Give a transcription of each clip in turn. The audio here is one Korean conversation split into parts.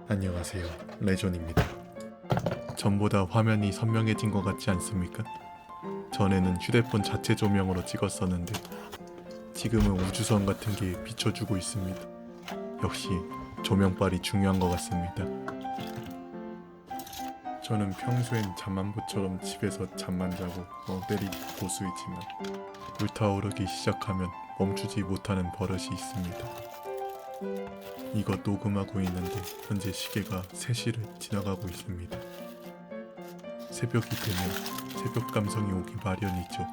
안녕하세요, 레존입니다. 전보다 화면이 선명해진 것 같지 않습니까? 전에는 휴대폰 자체 조명으로 찍었었는데 지금은 우주선 같은 게 비춰주고 있습니다. 역시 조명빨이 중요한 것 같습니다. 저는 평소엔 잠만보처럼 집에서 잠만 자고 때리기 고수이지만 불타오르기 시작하면 멈추지 못하는 버릇이 있습니다. 이거 녹음하고 있는데 현재 시계가 3시를 지나가고 있습니다. 새벽이 되면 새벽 감성이 오기 마련이죠.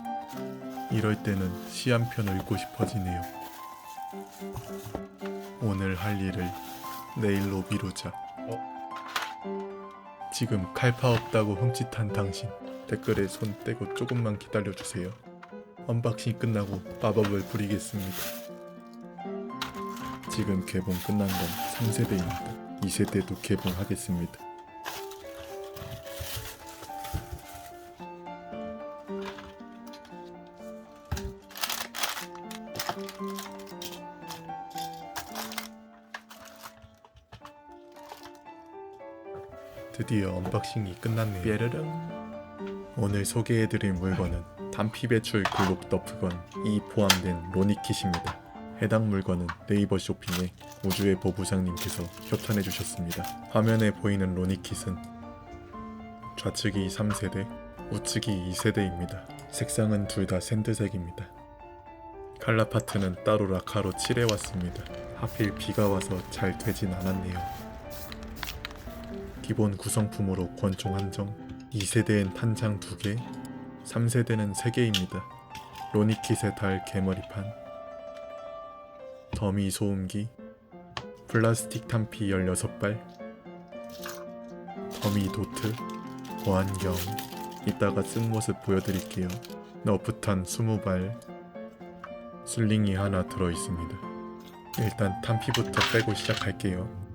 이럴 때는 시 한 편 읽고 싶어지네요. 오늘 할 일을 내일로 미루자. 지금 칼파 없다고 흠칫한 당신, 댓글에 손 떼고 조금만 기다려주세요. 언박싱 끝나고 마법을 부리겠습니다. 지금 개봉 끝난 건 3세대입니다. 2세대도 개봉하겠습니다. 드디어 언박싱이 끝났네요. 뾰르릉. 오늘 소개해드릴 물건은 단피 배출 글록 너프건이 포함된 로니킷입니다. 해당 물건은 네이버 쇼핑에 우주의 보부상님께서 협찬해주셨습니다. 화면에 보이는 로니킷은 좌측이 3세대, 우측이 2세대입니다. 색상은 둘 다 샌드색입니다. 칼라 파트는 따로 라카로 칠해왔습니다. 하필 비가 와서 잘 되진 않았네요. 기본 구성품으로 권총 한정, 2세대엔 탄창 2개, 3세대는 3개입니다. 로니킷에 달 개머리판, 더미 소음기, 플라스틱 탄피 16발, 더미 도트, 보안경, 이따가 쓴 모습 보여드릴게요. 너프탄 20발, 슬링이 하나 들어있습니다. 일단 탄피부터 빼고 시작할게요.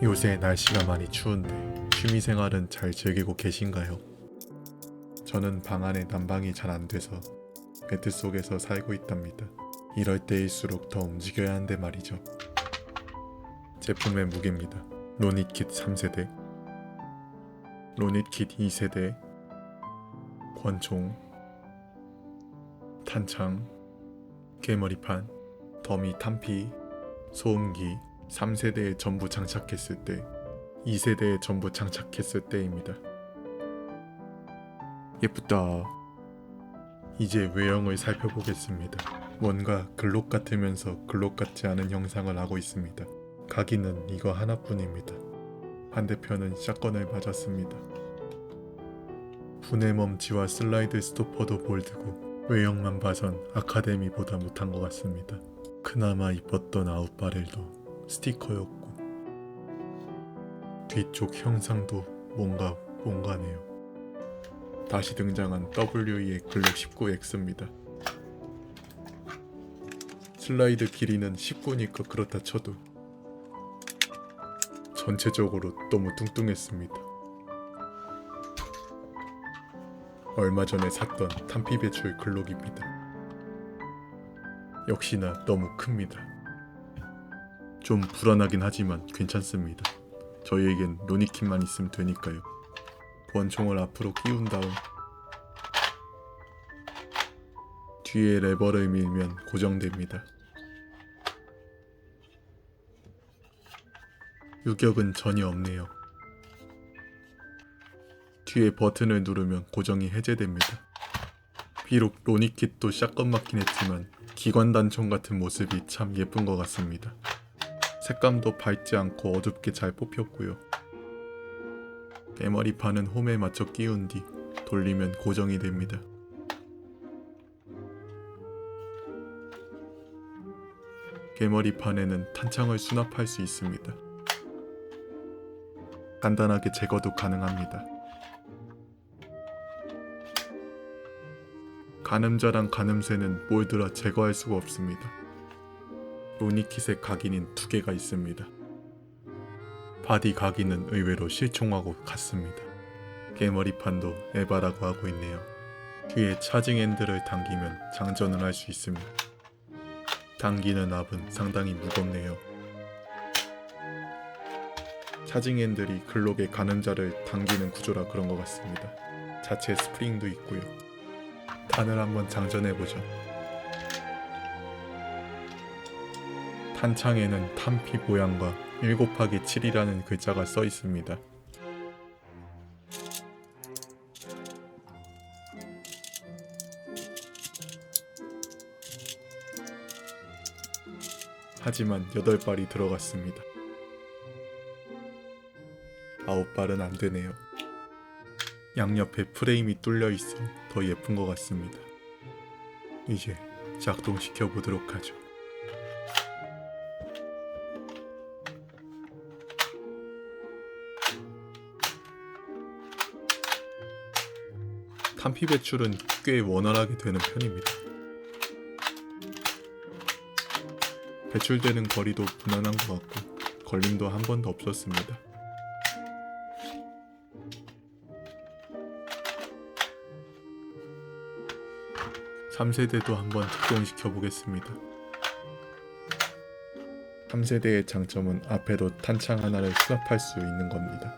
요새 날씨가 많이 추운데 취미생활은 잘 즐기고 계신가요? 저는 방 안에 난방이 잘 안 돼서 매트 속에서 살고 있답니다. 이럴 때일수록 더 움직여야 한데 말이죠. 제품의 무게입니다. 로니킷 3세대, 로니킷 2세대, 권총, 탄창, 개머리판, 더미 탄피, 소음기, 3세대에 전부 장착했을 때, 2세대에 전부 장착했을 때입니다. 예쁘다. 이제 외형을 살펴보겠습니다. 뭔가 글록 같으면서 글록 같지 않은 형상을 하고 있습니다. 각인은 이거 하나뿐입니다. 반대편은 샷건을 맞았습니다. 분해 멈치와 슬라이드 스토퍼도 볼드고 외형만 봐선 아카데미보다 못한 것 같습니다. 그나마 이뻤던 아웃바렐도 스티커였고 뒤쪽 형상도 뭔가네요. 다시 등장한 WE의 글록 19X입니다. 슬라이드 길이는 19니까 그렇다 쳐도 전체적으로 너무 뚱뚱했습니다. 얼마 전에 샀던 탄피 배출 글록입니다. 역시나 너무 큽니다. 좀 불안하긴 하지만 괜찮습니다. 저희에겐 로니킷만 있으면 되니까요. 권총을 앞으로 끼운 다음 뒤에 레버를 밀면 고정됩니다. 유격은 전혀 없네요. 뒤에 버튼을 누르면 고정이 해제됩니다. 비록 로니킷도 샷건 맞긴 했지만 기관 단총 같은 모습이 참 예쁜 것 같습니다. 색감도 밝지 않고 어둡게 잘 뽑혔고요. 개머리판은 홈에 맞춰 끼운 뒤 돌리면 고정이 됩니다. 개머리판에는 탄창을 수납할 수 있습니다. 간단하게 제거도 가능합니다. 가늠자랑 가늠쇠는 몰드라 제거할 수가 없습니다. 로니킷의 각인인 2개가 있습니다. 바디 각인은 의외로 실총하고 같습니다. 개머리판도 에바라고 하고 있네요. 뒤에 차징 핸들을 당기면 장전을 할 수 있습니다. 당기는 압은 상당히 무겁네요. 차징 핸들이 글록의 가늠자를 당기는 구조라 그런 것 같습니다. 자체 스프링도 있고요. 탄을 한번 장전해보죠. 탄창에는 탄피 모양과 7/7이라는 글자가 써 있습니다. 하지만 8발이 들어갔습니다. 9발은 안 되네요. 양옆에 프레임이 뚫려 있어 더 예쁜 것 같습니다. 이제 작동시켜 보도록 하죠. 탄피 배출은 꽤 원활하게 되는 편입니다. 배출되는 거리도 무난한 것 같고 걸림도 한 번도 없었습니다. (3세대)도 한번 작동시켜 보겠습니다. 3세대의 장점은 앞에도 탄창 하나를 수납할 수 있는 겁니다.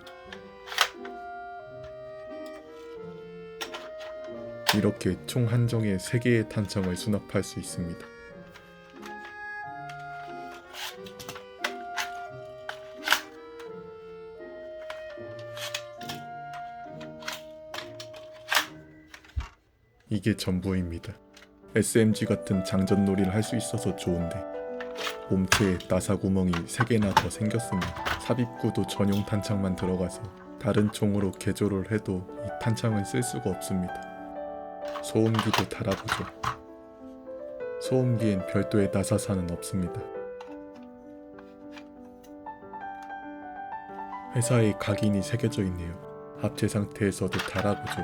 이렇게 총 한정에 3개의 탄창을 수납할 수 있습니다. 이게 전부입니다. SMG 같은 장전놀이를 할 수 있어서 좋은데 몸체에 나사구멍이 3개나 더 생겼습니다. 삽입구도 전용 탄창만 들어가서 다른 총으로 개조를 해도 이 탄창을 쓸 수가 없습니다. 소음기도 달아보죠. 소음기엔 별도의 나사산은 없습니다. 회사에 각인이 새겨져 있네요. 합체 상태에서도 달아보죠.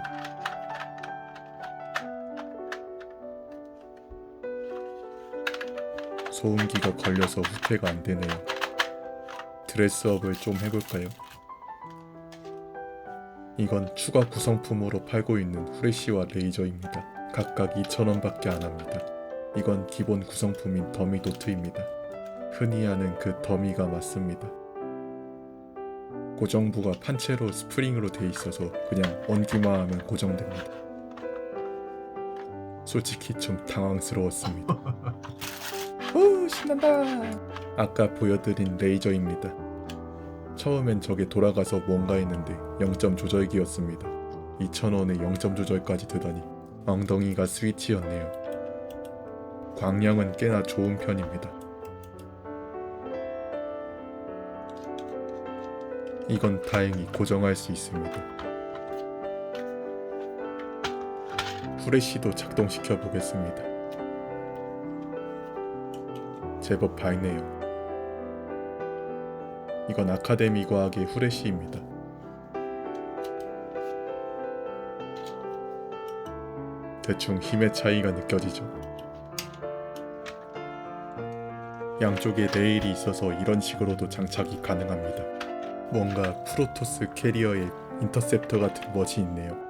소음기가 걸려서 후퇴가 안되네요. 드레스업을 좀 해볼까요? 이건 추가 구성품으로 팔고 있는 후레쉬와 레이저입니다. 각각 2,000원 밖에 안합니다. 이건 기본 구성품인 더미 도트입니다. 흔히 아는 그 더미가 맞습니다. 고정부가 판체로 스프링으로 돼 있어서 그냥 얹기만 하면 고정됩니다. 솔직히 좀 당황스러웠습니다. 오, 신난다. 아까 보여드린 레이저입니다. 처음엔 저게 돌아가서 뭔가 했는데 0점 조절기였습니다. 2,000원에 0점 조절까지 되다니 엉덩이가 스위치였네요. 광량은 꽤나 좋은 편입니다. 이건 다행히 고정할 수 있습니다. 후레쉬도 작동시켜 보겠습니다. 제법 밝네요. 이건 아카데미 과학의 후레쉬입니다. 대충 힘의 차이가 느껴지죠. 양쪽에 레일이 있어서 이런 식으로도 장착이 가능합니다. 뭔가 프로토스 캐리어에 인터셉터 같은 멋이 있네요.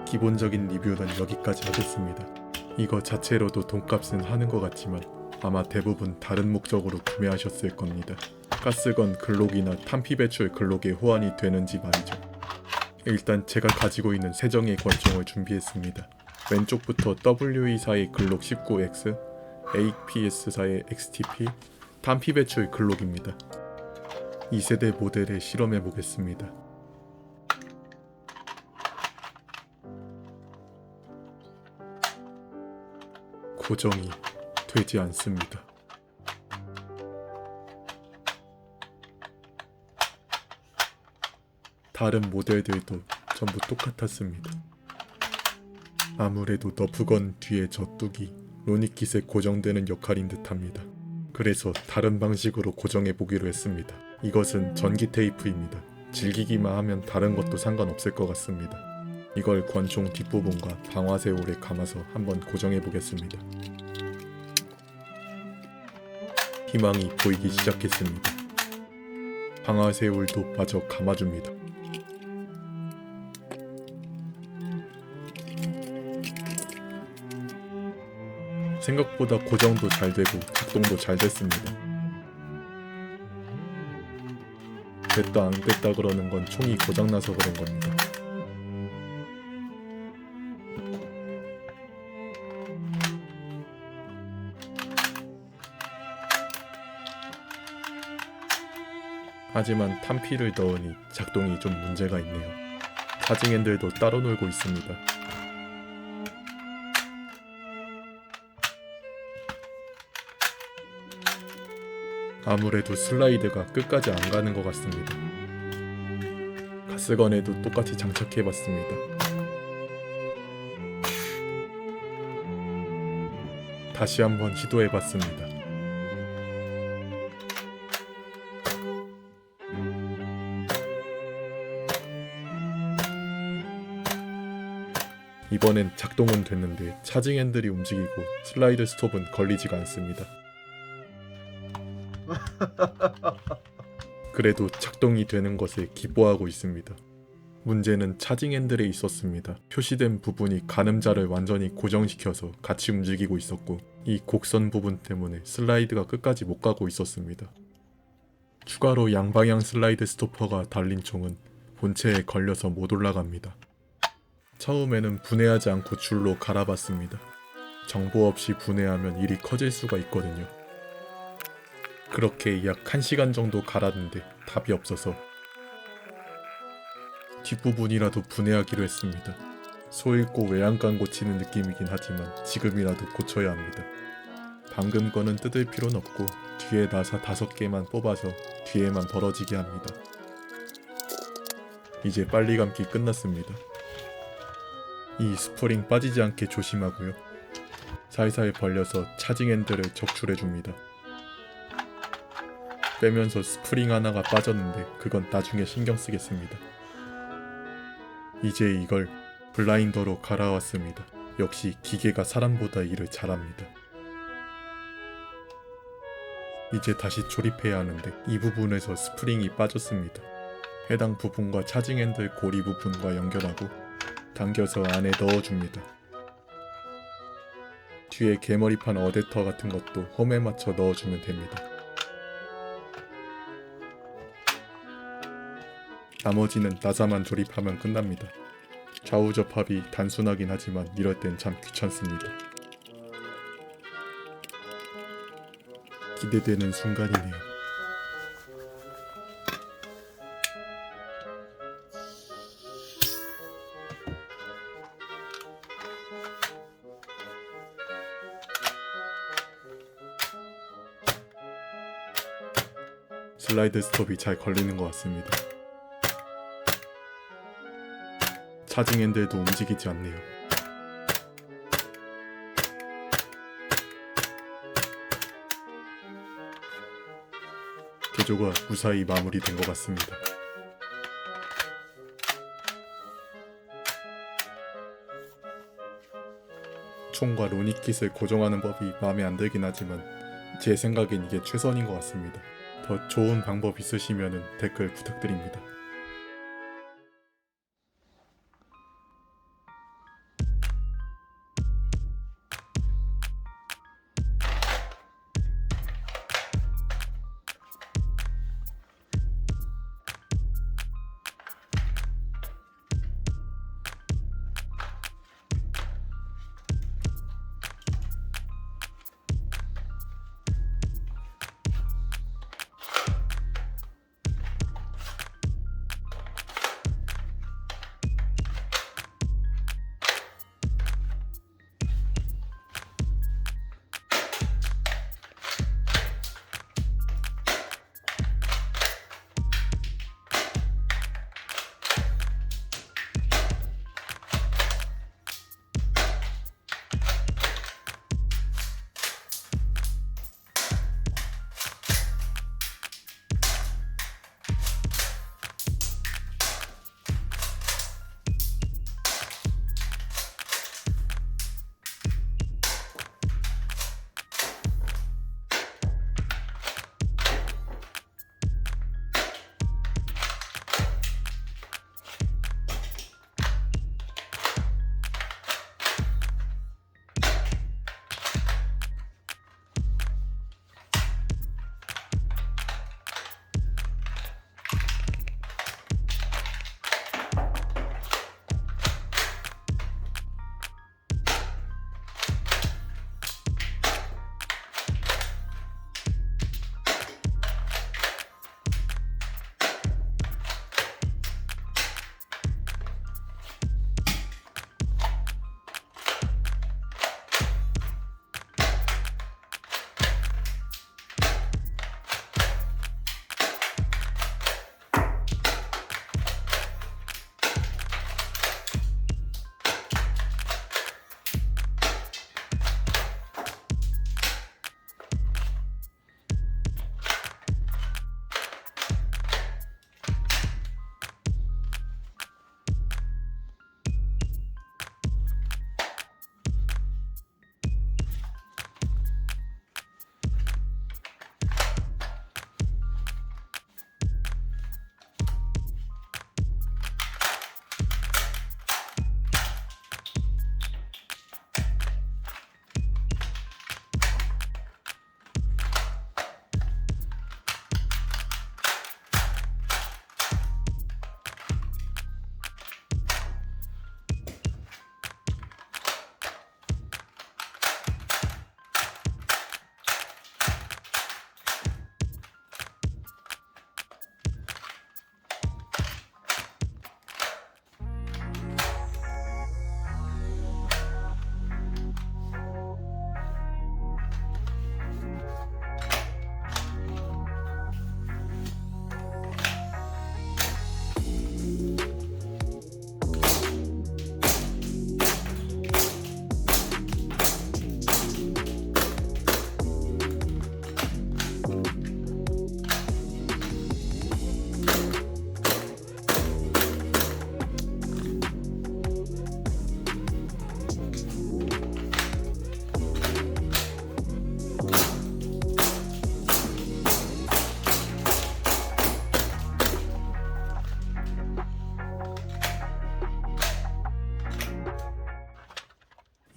기본적인 리뷰는 여기까지 하겠습니다. 이거 자체로도 돈값은 하는 것 같지만 아마 대부분 다른 목적으로 구매하셨을 겁니다. 가스건 글록이나 탄피 배출 글록에 호환이 되는지 말이죠. 일단 제가 가지고 있는 세 정의 권총을 준비했습니다. 왼쪽부터 WE4의 글록 19X, APS4의 XTP, 탄피 배출 글록입니다. 2세대 모델을 실험해 보겠습니다. 고정이 되지 않습니다. 다른 모델들도 전부 똑같았습니다. 아무래도 너프건 뒤에 저 뚝이 로니킷에 고정되는 역할인 듯합니다. 그래서 다른 방식으로 고정해 보기로 했습니다. 이것은 전기 테이프입니다. 질기기만 하면 다른 것도 상관없을 것 같습니다. 이걸 권총 뒷부분과 방아쇠홀에 감아서 한번 고정해 보겠습니다. 희망이 보이기 시작했습니다. 방아쇠홀도 마저 감아줍니다. 생각보다 고정도 잘 되고 작동도 잘 됐습니다. 됐다 안 됐다 그러는 건 총이 고장나서 그런 겁니다. 하지만 탄피를 넣으니 작동이 좀 문제가 있네요. 차징 핸들도 따로 놀고 있습니다. 아무래도 슬라이드가 끝까지 안 가는 것 같습니다. 가스건에도 똑같이 장착해봤습니다. 다시 한번 시도해봤습니다. 이번엔 작동은 됐는데 차징 핸들이 움직이고 슬라이드 스톱은 걸리지가 않습니다. 그래도 작동이 되는 것에 기뻐하고 있습니다. 문제는 차징 핸들에 있었습니다. 표시된 부분이 가늠자를 완전히 고정시켜서 같이 움직이고 있었고 이 곡선 부분 때문에 슬라이드가 끝까지 못 가고 있었습니다. 추가로 양방향 슬라이드 스토퍼가 달린 총은 본체에 걸려서 못 올라갑니다. 처음에는 분해하지 않고 줄로 갈아봤습니다. 정보 없이 분해하면 일이 커질 수가 있거든요. 그렇게 약 1시간 정도 갈았는데 답이 없어서 뒷부분이라도 분해하기로 했습니다. 소 읽고 외양간 고치는 느낌이긴 하지만 지금이라도 고쳐야 합니다. 방금 거는 뜯을 필요는 없고 뒤에 나사 5개만 뽑아서 뒤에만 벌어지게 합니다. 이제 빨리 감기 끝났습니다. 이 스프링 빠지지 않게 조심하고요. 살살 벌려서 차징 핸들을 적출해줍니다. 빼면서 스프링 하나가 빠졌는데 그건 나중에 신경 쓰겠습니다. 이제 이걸 블라인더로 갈아왔습니다. 역시 기계가 사람보다 일을 잘합니다. 이제 다시 조립해야 하는데 이 부분에서 스프링이 빠졌습니다. 해당 부분과 차징 핸들 고리 부분과 연결하고 당겨서 안에 넣어줍니다. 뒤에 개머리판 어댑터 같은 것도 홈에 맞춰 넣어주면 됩니다. 나머지는 나사만 조립하면 끝납니다. 좌우 접합이 단순하긴 하지만 이럴 땐 참 귀찮습니다. 기대되는 순간이네요. 슬라이드 스톱이 잘 걸리는 것 같습니다. 차징 핸들도 움직이지 않네요. 개조가 무사히 마무리된 것 같습니다. 총과 로니킷을 고정하는 법이 마음에 안 들긴 하지만 제 생각엔 이게 최선인 것 같습니다. 더 좋은 방법 있으시면 댓글 부탁드립니다.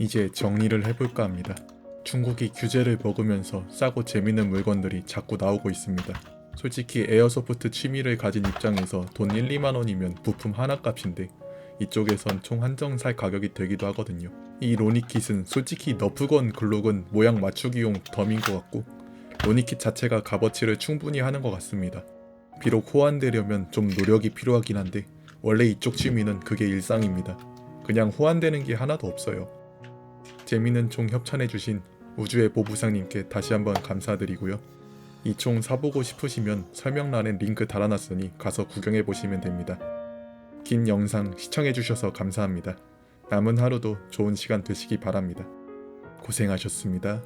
이제 정리를 해볼까 합니다. 중국이 규제를 먹으면서 싸고 재밌는 물건들이 자꾸 나오고 있습니다. 솔직히 에어소프트 취미를 가진 입장에서 돈 1, 2만 원이면 부품 하나 값인데 이쪽에선 총 한정 살 가격이 되기도 하거든요. 이 로니킷은 솔직히 너프건 글록은 모양 맞추기용 덤인 것 같고 로니킷 자체가 값어치를 충분히 하는 것 같습니다. 비록 호환되려면 좀 노력이 필요하긴 한데 원래 이쪽 취미는 그게 일상입니다. 그냥 호환되는 게 하나도 없어요. 재미있는 총 협찬해주신 우주의 보부상님께 다시 한번 감사드리고요. 이 총 사보고 싶으시면 설명란에 링크 달아놨으니 가서 구경해보시면 됩니다. 긴 영상 시청해주셔서 감사합니다. 남은 하루도 좋은 시간 되시기 바랍니다. 고생하셨습니다.